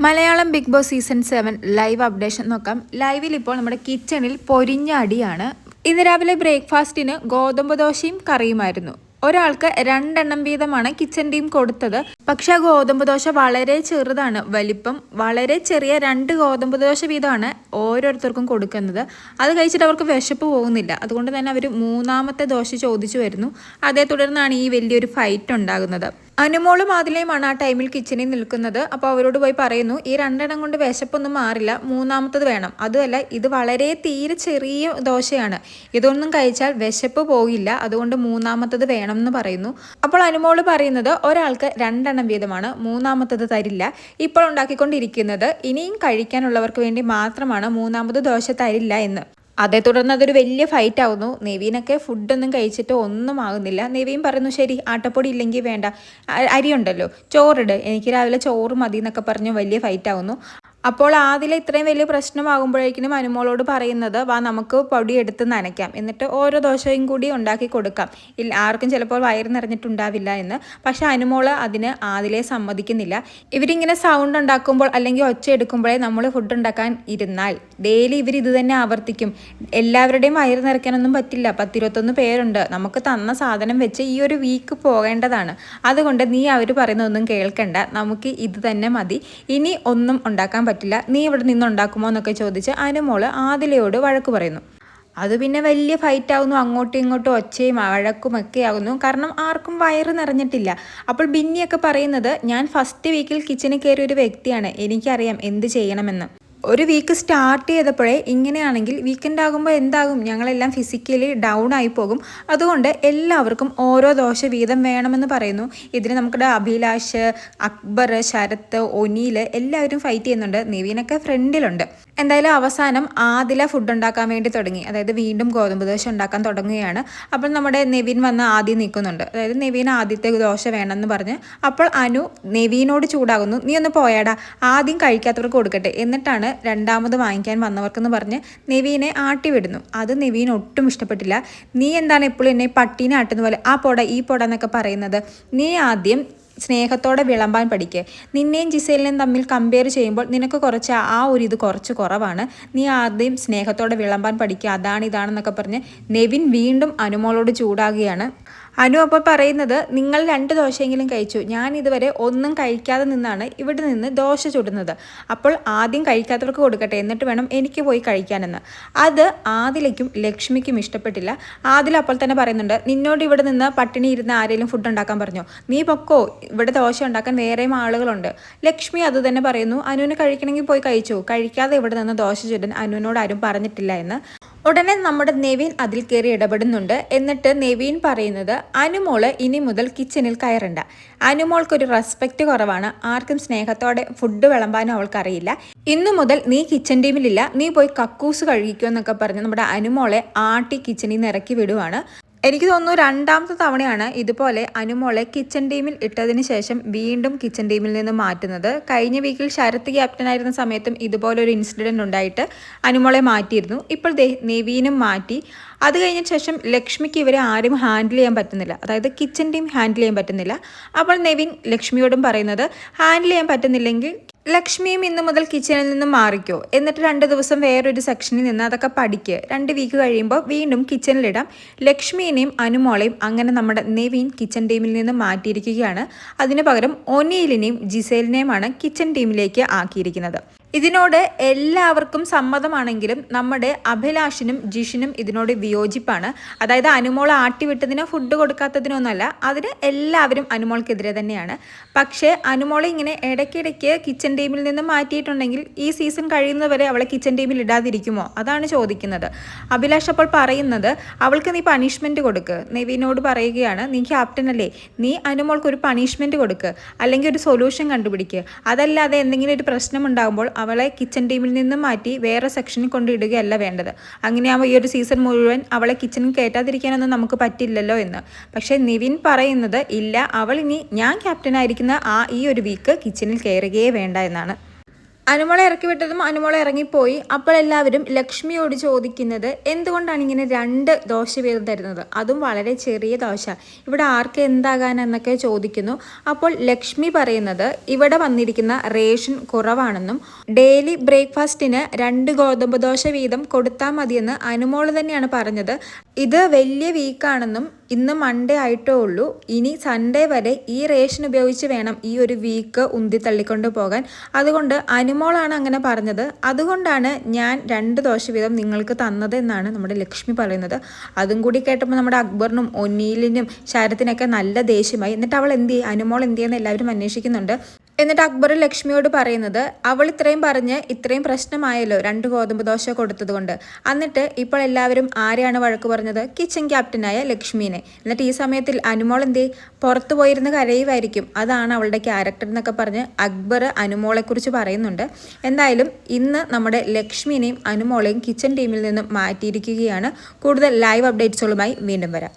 Malayalam Bigg Boss season 7 live updation നോക്കാം. ലൈവിൽ ഇപ്പോൾ നമ്മുടെ കിച്ചണിൽ പൊരിഞ്ഞ അടിയാണ്. ഇന്ന് രാവിലെ ബ്രേക്ക്ഫാസ്റ്റിന് ഗോതമ്പ് ദോശയും കറിയുമായിരുന്നു. ഒരാൾക്ക് 2 എണ്ണം വീതമാണ് കിച്ചൺ ടീം കൊടുത്തത്. പക്ഷെ ആ ഗോതമ്പ് ദോശ വളരെ ചെറുതാണ്, വലിപ്പം വളരെ ചെറിയ 2 ഗോതമ്പ് ദോശ വീതമാണ് ഓരോരുത്തർക്കും കൊടുക്കുന്നത്. അത് കഴിച്ചിട്ട് അവർക്ക് വിശപ്പ് പോകുന്നില്ല. അതുകൊണ്ട് തന്നെ അവർ 3ാമത്തെ ദോശ ചോദിച്ചു വരുന്നു. അതേ തുടർന്നാണ് ഈ വലിയൊരു ഫൈറ്റ് ഉണ്ടാകുന്നത്. അനുമോളും ആദിലയുമാണ് ആ ടൈമിൽ കിച്ചണിൽ നിൽക്കുന്നത്. അപ്പോൾ അവരോട് പോയി പറയുന്നു, ഈ 2 എണ്ണം കൊണ്ട് വിശപ്പൊന്നും മാറില്ല, 3ാമത്തത് വേണം. അതുമല്ല, ഇത് വളരെ തീരെ ചെറിയ ദോശയാണ്, ഇതൊന്നും കഴിച്ചാൽ വിശപ്പ് പോകില്ല, അതുകൊണ്ട് 3ാമത്തത് വേണം എന്ന് പറയുന്നു. അപ്പോൾ അനുമോള് പറയുന്നത് ഒരാൾക്ക് 2 എണ്ണം വീതമാണ്, 3ാമത്തത് തരില്ല. ഇപ്പോൾ ഉണ്ടാക്കിക്കൊണ്ടിരിക്കുന്നത് ഇനിയും കഴിക്കാനുള്ളവർക്ക് വേണ്ടി മാത്രമാണ്, 3ാമത് ദോശ തരില്ല എന്ന്. അതേ തുടർന്ന് അതൊരു വലിയ ഫൈറ്റ് ആവുന്നു. നെവീനൊക്കെ ഫുഡൊന്നും കഴിച്ചിട്ട് ഒന്നും ആകുന്നില്ല. നെവീൻ പറയുന്നു, ശരി ആട്ടപ്പൊടി ഇല്ലെങ്കിൽ വേണ്ട, അരിയുണ്ടല്ലോ, ചോറിട്, എനിക്ക് രാവിലെ ചോറ് മതി എന്നൊക്കെ പറഞ്ഞ് വലിയ ഫൈറ്റ് ആവുന്നു. അപ്പോൾ ആദില ഇത്രയും വലിയ പ്രശ്നമാകുമ്പോഴേക്കും അനുമോളോട് പറയുന്നത്, വാ നമുക്ക് പൊടി എടുത്ത് നനയ്ക്കാം, എന്നിട്ട് ഓരോ ദോശയും കൂടി ഉണ്ടാക്കി കൊടുക്കാം, ഇല്ല ആർക്കും ചിലപ്പോൾ വയറ് നിറഞ്ഞിട്ടുണ്ടാവില്ല എന്ന്. പക്ഷെ അനുമോള് അതിന് ആദിലയെ സമ്മതിക്കുന്നില്ല. ഇവരിങ്ങനെ സൗണ്ട് ഉണ്ടാക്കുമ്പോൾ അല്ലെങ്കിൽ ഒച്ച എടുക്കുമ്പോഴേ നമ്മൾ ഫുഡ് ഉണ്ടാക്കാൻ ഇരുന്നാൽ ഡെയിലി ഇവർ ഇത് തന്നെ ആവർത്തിക്കും. എല്ലാവരുടെയും വയറ് നിറയ്ക്കാനൊന്നും പറ്റില്ല, 10-21 പേരുണ്ട്, നമുക്ക് തന്ന സാധനം വെച്ച് ഈ ഒരു വീക്ക് പോകേണ്ടതാണ്. അതുകൊണ്ട് നീ അവർ പറയുന്നതൊന്നും കേൾക്കണ്ട, നമുക്ക് ഇത് തന്നെ മതി, ഇനി ഒന്നും ഉണ്ടാക്കാൻ പറ്റില്ല, നീ ഇവിടെ നിന്നുണ്ടാക്കുമോ എന്നൊക്കെ ചോദിച്ച് അനുമോള് ആദിലയോട് വഴക്ക് പറയുന്നു. അത് പിന്നെ വലിയ ഫൈറ്റ് ആവുന്നു. അങ്ങോട്ടും ഇങ്ങോട്ടും ഒച്ചയും വഴക്കുമൊക്കെ ആകുന്നു. കാരണം ആർക്കും വയറ് നിറഞ്ഞിട്ടില്ല. അപ്പോൾ ബിന്നിയൊക്കെ പറയുന്നത്, ഞാൻ ഫസ്റ്റ് വീക്കിൽ കിച്ചണിൽ കയറിയ ഒരു വ്യക്തിയാണ്, എനിക്കറിയാം എന്ത് ചെയ്യണമെന്ന്. ഒരു വീക്ക് സ്റ്റാർട്ട് ചെയ്തപ്പോഴേ ഇങ്ങനെയാണെങ്കിൽ വീക്കെൻഡ് ആകുമ്പോൾ എന്താകും, ഞങ്ങളെല്ലാം ഫിസിക്കലി ഡൗൺ ആയി പോകും. അതുകൊണ്ട് എല്ലാവർക്കും ഓരോ ദോശ വീതം വേണമെന്ന് പറയുന്നു. ഇതിന് നമ്മുടെ അഭിലാഷ്, അക്ബർ, ശരത്ത്, ഒനീൽ എല്ലാവരും ഫൈറ്റ് ചെയ്യുന്നുണ്ട്. നിവീനൊക്കെ ഫ്രണ്ടിലുണ്ട്. എന്തായാലും അവസാനം ആദില ഫുഡ് ഉണ്ടാക്കാൻ വേണ്ടി തുടങ്ങി, അതായത് വീണ്ടും ഗോതമ്പ് ദോശ ഉണ്ടാക്കാൻ തുടങ്ങുകയാണ്. അപ്പോൾ നമ്മുടെ നെവിൻ വന്ന് ആദ്യം നിൽക്കുന്നുണ്ട്, അതായത് നെവിൻ ആദ്യത്തെ ദോശ വേണമെന്ന് പറഞ്ഞ്. അപ്പോൾ അനു നെവീനോട് ചൂടാകുന്നു, നീ ഒന്ന് പോയാടാ, ആദ്യം കഴിക്കാത്തവർക്ക് കൊടുക്കട്ടെ, എന്നിട്ടാണ് 2ാമത് വാങ്ങിക്കാൻ വന്നവർക്കെന്ന് പറഞ്ഞ് നെവീനെ ആട്ടി വിടുന്നു. അത് നെവീൻ ഒട്ടും ഇഷ്ടപ്പെട്ടില്ല. നീ എന്താണ് എപ്പോഴും എന്നെ പട്ടീനെ ആട്ടുന്ന പോലെ ആ പോട ഈ പോട എന്നൊക്കെ പറയുന്നത്, നീ ആദ്യം സ്നേഹത്തോടെ വിളമ്പാൻ പഠിക്കുക. നിന്നെയും ജിസേലിനെയും തമ്മിൽ കമ്പയർ ചെയ്യുമ്പോൾ നിനക്ക് കുറച്ച് ആ ഒരു ഇത് കുറച്ച് കുറവാണ്, നീ ആദ്യം സ്നേഹത്തോടെ വിളമ്പാൻ പഠിക്കുക, അതാണ് ഇതാണെന്നൊക്കെ പറഞ്ഞ് നെവിൻ വീണ്ടും അനുമോളോട് ചൂടാകുകയാണ്. അനു അപ്പോൾ പറയുന്നത്, നിങ്ങൾ 2 ദോശയെങ്കിലും കഴിച്ചു, ഞാൻ ഇതുവരെ ഒന്നും കഴിക്കാതെ നിന്നാണ് ഇവിടെ നിന്ന് ദോശ ചുടുന്നത്, അപ്പോൾ ആദ്യം കഴിക്കാത്തവർക്ക് കൊടുക്കട്ടെ, എന്നിട്ട് വേണം എനിക്ക് പോയി കഴിക്കാനെന്ന്. അത് ആദിലയ്ക്കും ലക്ഷ്മിക്കും ഇഷ്ടപ്പെട്ടില്ല. ആദില അപ്പോൾ തന്നെ പറയുന്നുണ്ട്, നിന്നോട് ഇവിടെ നിന്ന് പട്ടിണി ഇരുന്ന് ആരെങ്കിലും ഫുഡ് ഉണ്ടാക്കാൻ പറഞ്ഞോ, നീ പൊക്കോ, ഇവിടെ ദോശ ഉണ്ടാക്കാൻ വേറെയും ആളുകളുണ്ട്. ലക്ഷ്മി അത് തന്നെ പറയുന്നു, അനുവിന് കഴിക്കണമെങ്കിൽ പോയി കഴിച്ചു, കഴിക്കാതെ ഇവിടെ നിന്ന് ദോശ ചുടാൻ അനുവിനോട് ആരും പറഞ്ഞിട്ടില്ല എന്ന്. ഉടനെ നമ്മുടെ നെവീൻ അതിൽ കയറി ഇടപെടുന്നുണ്ട്. എന്നിട്ട് നെവീൻ പറയുന്നത്, അനുമോള് ഇനി മുതൽ കിച്ചണിൽ കയറണ്ട, അനുമോൾക്കൊരു റെസ്പെക്റ്റ് കുറവാണ്, ആർക്കും സ്നേഹത്തോടെ ഫുഡ് വിളമ്പാനും അവൾക്കറിയില്ല, ഇന്നു മുതൽ നീ കിച്ചൺ ടീമിലില്ല, നീ പോയി കക്കൂസ് കഴുകിക്കോ എന്നൊക്കെ പറഞ്ഞ് നമ്മുടെ അനുമോളെ ആട്ടി കിച്ചണിൽ നിന്ന് ഇറക്കി വിടുവാണ്. എനിക്ക് തോന്നുന്നു 2ാമത്തെ തവണയാണ് ഇതുപോലെ അനുമോളെ കിച്ചൺ ടീമിൽ ഇട്ടതിന് ശേഷം വീണ്ടും കിച്ചൺ ടീമിൽ നിന്ന് മാറ്റുന്നത്. കഴിഞ്ഞ വീക്കിൽ ശരത് ക്യാപ്റ്റനായിരുന്ന സമയത്തും ഇതുപോലൊരു ഇൻസിഡൻറ്റ് ഉണ്ടായിട്ട് അനുമോളെ മാറ്റിയിരുന്നു. ഇപ്പോൾ നെവീനും മാറ്റി. അത് കഴിഞ്ഞ ശേഷം ലക്ഷ്മിക്ക് ഇവരെ ആരും ഹാൻഡിൽ ചെയ്യാൻ പറ്റുന്നില്ല, അതായത് കിച്ചൺ ടീം ഹാൻഡിൽ ചെയ്യാൻ പറ്റുന്നില്ല. അപ്പോൾ നെവിൻ ലക്ഷ്മിയോടും പറയുന്നത്, ഹാൻഡിൽ ചെയ്യാൻ പറ്റുന്നില്ലെങ്കിൽ ലക്ഷ്മിയും ഇന്ന് മുതൽ കിച്ചണിൽ നിന്നും മാറിക്കോ, എന്നിട്ട് 2 ദിവസം വേറൊരു സെക്ഷനിൽ നിന്ന് അതൊക്കെ പഠിക്കുക, 2 വീക്ക് കഴിയുമ്പോൾ വീണ്ടും കിച്ചണിലിടാം. ലക്ഷ്മിനെയും അനുമോളെയും അങ്ങനെ നമ്മുടെ നെവിൻ കിച്ചൺ ടീമിൽ നിന്ന് മാറ്റിയിരിക്കുകയാണ്. അതിനു പകരം ഒനീലിനെയും ജിസേലിനെയുമാണ് കിച്ചൺ ടീമിലേക്ക് ആക്കിയിരിക്കുന്നത്. ഇതിനോട് എല്ലാവർക്കും സമ്മതമാണെങ്കിലും നമ്മുടെ അഭിലാഷിനും ജിഷിനും ഇതിനോട് വിയോജിപ്പാണ്. അതായത് അനുമോൾ ആട്ടിവിട്ടതിന് ഫുഡ് കൊടുക്കാത്തതിനൊന്നല്ല, അതിന് എല്ലാവരും അനുമോൾക്കെതിരെ തന്നെയാണ്. പക്ഷേ അനുമോളെ ഇങ്ങനെ ഇടയ്ക്കിടയ്ക്ക് കിച്ചൺ ടീമിൽ നിന്ന് മാറ്റിയിട്ടുണ്ടെങ്കിൽ ഈ സീസൺ കഴിയുന്നവരെ അവളെ കിച്ചൺ ടീമിൽ ഇടാതിരിക്കുമോ, അതാണ് ചോദിക്കുന്നത്. അഭിലാഷ് അപ്പോൾ പറയുന്നത്, അവൾക്ക് നീ പണിഷ്മെൻറ്റ് കൊടുക്ക്. നെവിനോട് പറയുകയാണ്, നീ ക്യാപ്റ്റൻ അല്ലേ, നീ അനുമോൾക്ക് ഒരു പണിഷ്മെൻറ്റ് കൊടുക്ക്, അല്ലെങ്കിൽ ഒരു സൊല്യൂഷൻ കണ്ടുപിടിക്കുക. അതല്ലാതെ എന്തെങ്കിലും ഒരു പ്രശ്നം ഉണ്ടാകുമ്പോൾ അവളെ കിച്ചൺ ടീമിൽ നിന്നും മാറ്റി വേറെ സെക്ഷനിൽ കൊണ്ടിടുകയല്ല വേണ്ടത്. അങ്ങനെയാകുമ്പോൾ ഈ ഒരു സീസൺ മുഴുവൻ അവളെ കിച്ചണിൽ കയറ്റാതിരിക്കാനൊന്നും നമുക്ക് പറ്റില്ലല്ലോ എന്ന്. പക്ഷേ നിവിൻ പറയുന്നത്, ഇല്ല, അവൾ ഇനി ഞാൻ ക്യാപ്റ്റനായിരിക്കുന്ന ഈ ഒരു വീക്ക് കിച്ചണിൽ കയറുകയേ വേണ്ട എന്നാണ്. അനുമോളെ ഇറക്കി വിട്ടതും അനുമോളെ ഇറങ്ങിപ്പോയി. അപ്പോൾ എല്ലാവരും ലക്ഷ്മിയോട് ചോദിക്കുന്നത് എന്തുകൊണ്ടാണ് ഇങ്ങനെ 2 ദോശ വീതം തരുന്നത്, അതും വളരെ ചെറിയ ദോശ, ഇവിടെ ആർക്ക് എന്താകാനെന്നൊക്കെ ചോദിക്കുന്നു. അപ്പോൾ ലക്ഷ്മി പറയുന്നത് ഇവിടെ വന്നിരിക്കുന്ന റേഷൻ കുറവാണെന്നും ഡെയിലി ബ്രേക്ക്ഫാസ്റ്റിന് 2 ഗോതമ്പ് ദോശ വീതം കൊടുത്താൽ മതിയെന്ന് അനുമോള് തന്നെയാണ് പറഞ്ഞത്. ഇത് വലിയ വീക്കാണെന്നും ഇന്ന് മൺഡേ ആയിട്ടേ ഉള്ളൂ, ഇനി സൺഡേ വരെ ഈ റേഷൻ ഉപയോഗിച്ച് വേണം ഈ ഒരു വീക്ക് ഉന്തി തള്ളിക്കൊണ്ട് പോകാൻ. അതുകൊണ്ട് അനുമോളാണ് അങ്ങനെ പറഞ്ഞത്, അതുകൊണ്ടാണ് ഞാൻ 2 ദോശ വീതം നിങ്ങൾക്ക് തന്നത് എന്നാണ് നമ്മുടെ ലക്ഷ്മി പറയുന്നത്. അതും കൂടി കേട്ടപ്പോൾ നമ്മുടെ അക്ബറിനും ഒന്നീലിനും ശരത്തിനൊക്കെ നല്ല ദേഷ്യമായി. എന്നിട്ട് അവൾ എന്ത് ചെയ്യും, അനുമോൾ എന്ത് ചെയ്യുന്ന എല്ലാവരും അന്വേഷിക്കുന്നുണ്ട്. എന്നിട്ട് അക്ബർ ലക്ഷ്മിയോട് പറയുന്നത് അവൾ ഇത്രയും പറഞ്ഞ് ഇത്രയും പ്രശ്നമായല്ലോ 2 ഗോതമ്പ് ദോശ കൊടുത്തത് കൊണ്ട്. എന്നിട്ട് ഇപ്പോൾ എല്ലാവരും ആരെയാണ് വഴക്ക് പറഞ്ഞത്, കിച്ചൺ ക്യാപ്റ്റനായ ലക്ഷ്മീനെ. എന്നിട്ട് ഈ സമയത്തിൽ അനുമോൾ എന്തേ പുറത്തു പോയിരുന്ന് കരയുമായിരിക്കും, അതാണ് അവളുടെ ക്യാരക്ടർ എന്നൊക്കെ പറഞ്ഞ് അക്ബർ അനുമോളെക്കുറിച്ച് പറയുന്നുണ്ട്. എന്തായാലും ഇന്ന് നമ്മുടെ ലക്ഷ്മിനെയും അനുമോളെയും കിച്ചൺ ടീമിൽ നിന്നും മാറ്റിയിരിക്കുകയാണ്. കൂടുതൽ ലൈവ് അപ്ഡേറ്റ്സുകളുമായി വീണ്ടും വരാം.